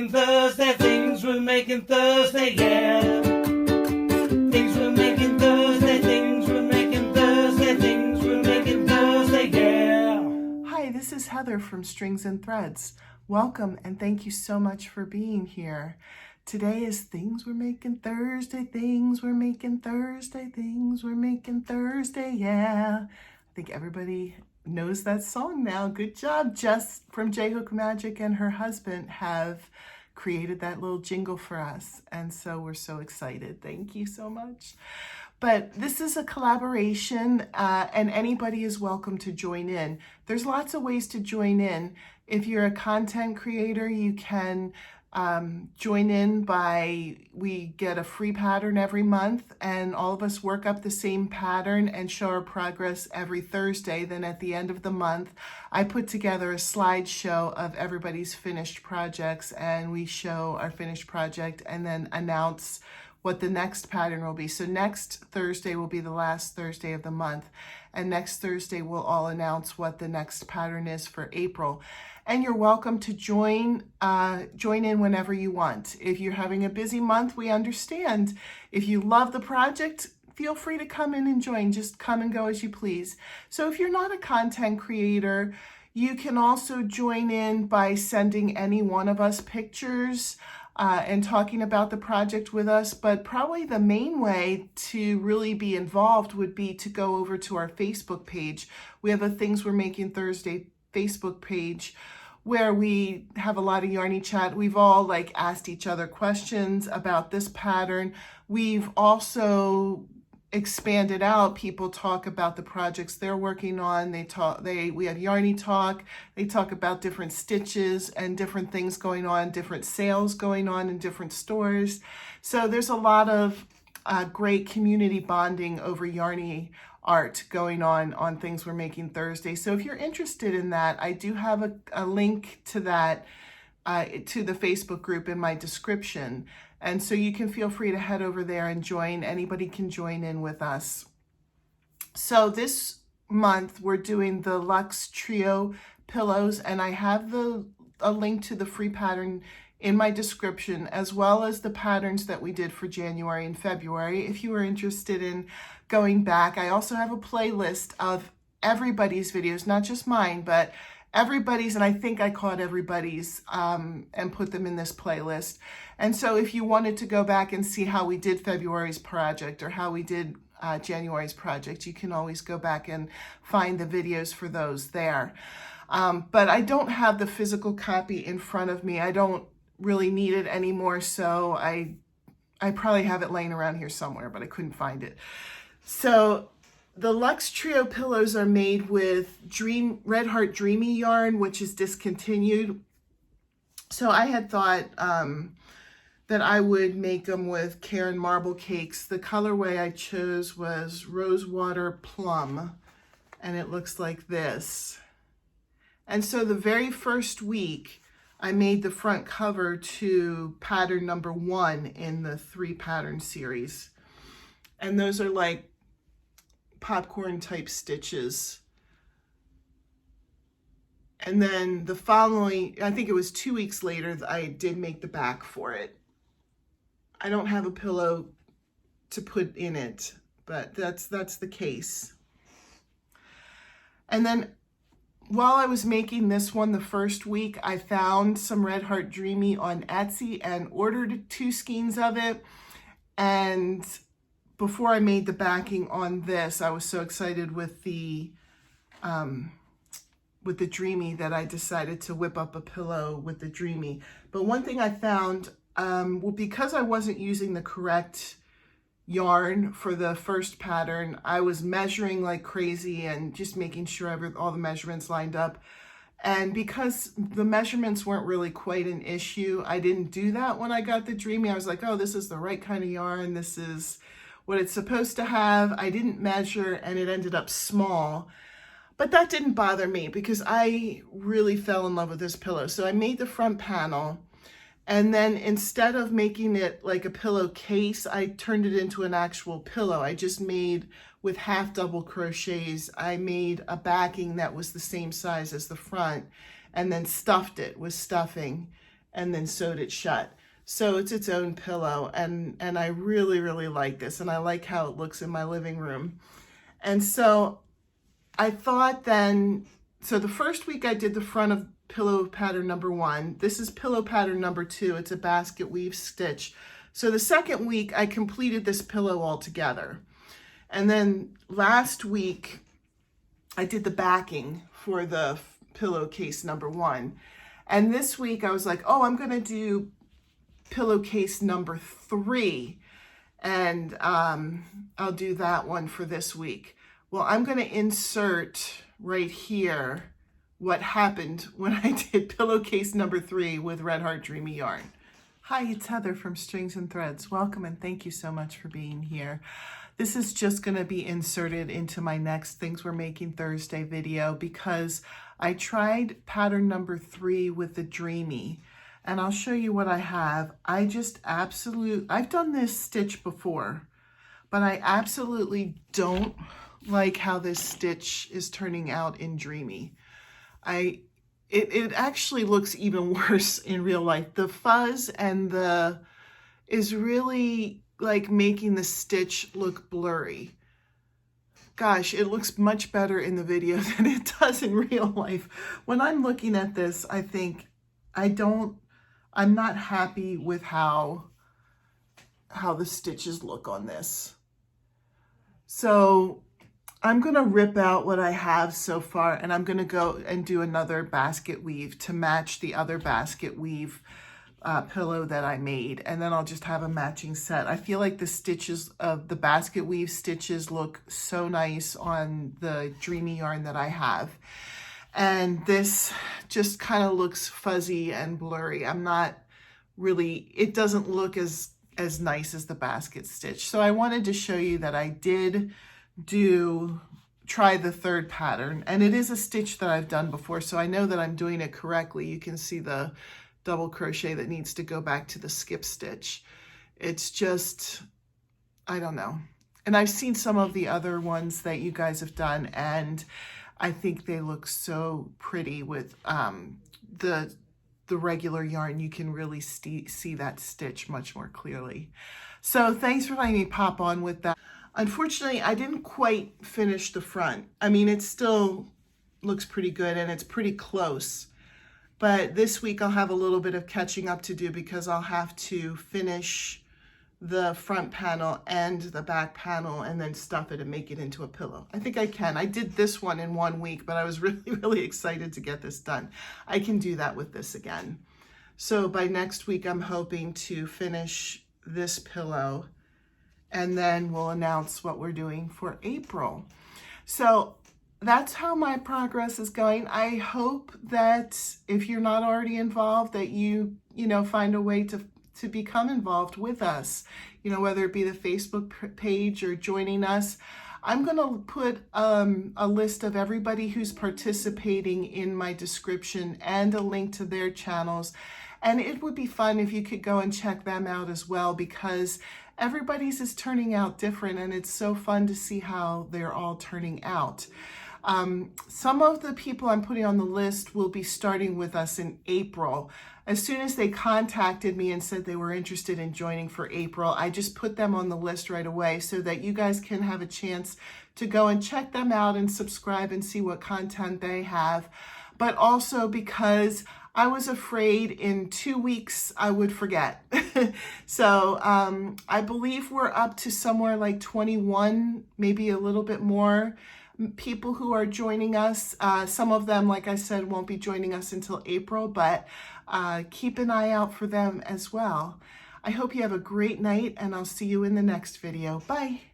making Thursday, things we're making Thursday, yeah. Things we're making Thursday, things we're making Thursday, things we're making Thursday, yeah. Hi, this is Heather from Strings and Threads. Welcome and thank you so much for being here. Today is Things We're Making Thursday, Things We're Making Thursday, Things We're Making Thursday, yeah. I think everybody knows that song now. Good job. Jess from J-Hook Magic and her husband have created that little jingle for us. And so we're so excited. Thank you so much. But this is a collaboration and anybody is welcome to join in. There's lots of ways to join in. If you're a content creator, you can join in we get a free pattern every month and all of us work up the same pattern and show our progress every Thursday. Then at the end of the month, I put together a slideshow of everybody's finished projects and we show our finished project and then announce what the next pattern will be. So next Thursday will be the last Thursday of the month. And next Thursday, we'll all announce what the next pattern is for April. And you're welcome to join in whenever you want. If you're having a busy month, we understand. If you love the project, feel free to come in and join. Just come and go as you please. So if you're not a content creator, you can also join in by sending any one of us pictures and talking about the project with us. But probably the main way to really be involved would be to go over to our Facebook page. We have a Things We're Making Thursday Facebook page where we have a lot of yarny chat. We've all asked each other questions about this pattern. We've also expanded out. People talk about the projects they're working on. We have yarny talk. They talk about different stitches and different things going on, different sales going on in different stores. So there's a lot of great community bonding over yarny art going on Things We're Making Thursday. So if you're interested in that, I do have a link to that, to the Facebook group in my description. And so you can feel free to head over there and join. Anybody can join in with us. So this month we're doing the Luxe Trio pillows and I have a link to the free pattern in my description, as well as the patterns that we did for January and February. If you are interested in going back, I also have a playlist of everybody's videos, not just mine, but everybody's, and I think I caught everybody's and put them in this playlist. And so if you wanted to go back and see how we did February's project or how we did January's project, you can always go back and find the videos for those there. But I don't have the physical copy in front of me. I don't really need it anymore, so I probably have it laying around here somewhere, but I couldn't find it. So the Luxe Trio pillows are made with Red Heart Dreamy yarn, which is discontinued. So I had thought that I would make them with Karen Marble Cakes. The colorway I chose was Rosewater Plum, and it looks like this. And so the very first week, I made the front cover to pattern number 1 in the 3 pattern series. And those are like popcorn type stitches. And then the following, I think it was 2 weeks later, I did make the back for it. I don't have a pillow to put in it, but that's the case. And then while I was making this one the first week, I found some Red Heart Dreamy on Etsy and ordered 2 skeins of it. And before I made the backing on this, I was so excited with the Dreamy that I decided to whip up a pillow with the Dreamy. But one thing I found, well, because I wasn't using the correct yarn for the first pattern, I was measuring like crazy and just making sure all the measurements lined up. And because the measurements weren't really quite an issue, I didn't do that when I got the Dreamy. I was like, oh, this is the right kind of yarn. This is what it's supposed to have. I didn't measure and it ended up small. But that didn't bother me because I really fell in love with this pillow. So I made the front panel. And then instead of making it like a pillowcase, I turned it into an actual pillow. I just made, with half double crochets, I made a backing that was the same size as the front and then stuffed it with stuffing. and then sewed it shut. So it's its own pillow, and I really, really like this, and I like how it looks in my living room. And so I thought then, so the first week I did the front of pillow pattern number 1. This is pillow pattern number 2. It's a basket weave stitch. So the second week I completed this pillow all together. And then last week I did the backing for the pillowcase number 1. And this week I was like, oh, I'm gonna do pillowcase number 3. And I'll do that one for this week. Well, I'm gonna insert right here what happened when I did pillowcase number 3 with Red Heart Dreamy Yarn. Hi, it's Heather from Strings and Threads. Welcome and thank you so much for being here. This is just going to be inserted into my next Things We're Making Thursday video because I tried pattern number 3 with the Dreamy, and I'll show you what I have. I've done this stitch before, but I absolutely don't like how this stitch is turning out in Dreamy. It actually looks even worse in real life. The fuzz and is really like making the stitch look blurry. Gosh, it looks much better in the video than it does in real life. When I'm looking at this, I think I'm not happy with how the stitches look on this. So I'm going to rip out what I have so far, and I'm going to go and do another basket weave to match the other basket weave pillow that I made, and then I'll just have a matching set. I feel like the stitches of the basket weave stitches look so nice on the Dreamy yarn that I have, and this just kind of looks fuzzy and blurry. It doesn't look as nice as the basket stitch. So I wanted to show you that I did try the third pattern, and it is a stitch that I've done before, so I know that I'm doing it correctly. You can see the double crochet that needs to go back to the skip stitch. It's just, I don't know. And I've seen some of the other ones that you guys have done, and I think they look so pretty with the regular yarn. You can really see that stitch much more clearly. So thanks for letting me pop on with that. Unfortunately, I didn't quite finish the front. I mean, it still looks pretty good and it's pretty close. But this week I'll have a little bit of catching up to do because I'll have to finish the front panel and the back panel and then stuff it and make it into a pillow. I think I can. I did this one in 1 week, but I was really, really excited to get this done. I can do that with this again. So by next week, I'm hoping to finish this pillow, and then we'll announce what we're doing for April. So that's how my progress is going. I hope that if you're not already involved, that you find a way to become involved with us, whether it be the Facebook page or joining us. I'm going to put a list of everybody who's participating in my description and a link to their channels. And it would be fun if you could go and check them out as well, because everybody's is turning out different, and it's so fun to see how they're all turning out. Some of the people I'm putting on the list will be starting with us in April. As soon as they contacted me and said they were interested in joining for April, I just put them on the list right away so that you guys can have a chance to go and check them out and subscribe and see what content they have. But also because I was afraid in 2 weeks I would forget. So I believe we're up to somewhere like 21, maybe a little bit more people who are joining us. Some of them, like I said, won't be joining us until April, but keep an eye out for them as well. I hope you have a great night, and I'll see you in the next video. Bye.